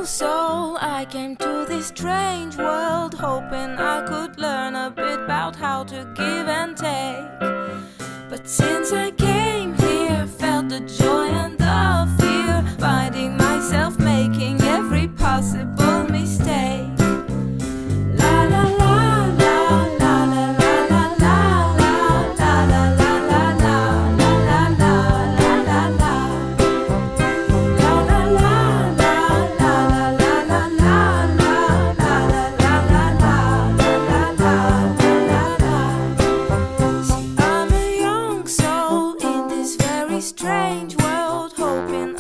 young soul, I came to this strange world hoping I could learn a bit about how to give and take. But since I came here, I felt the joy and the fear, finding myself making every possible mistake. La la la la la la la la la la la la la la la la la la. See, I'm a young soul in this very strange world, hoping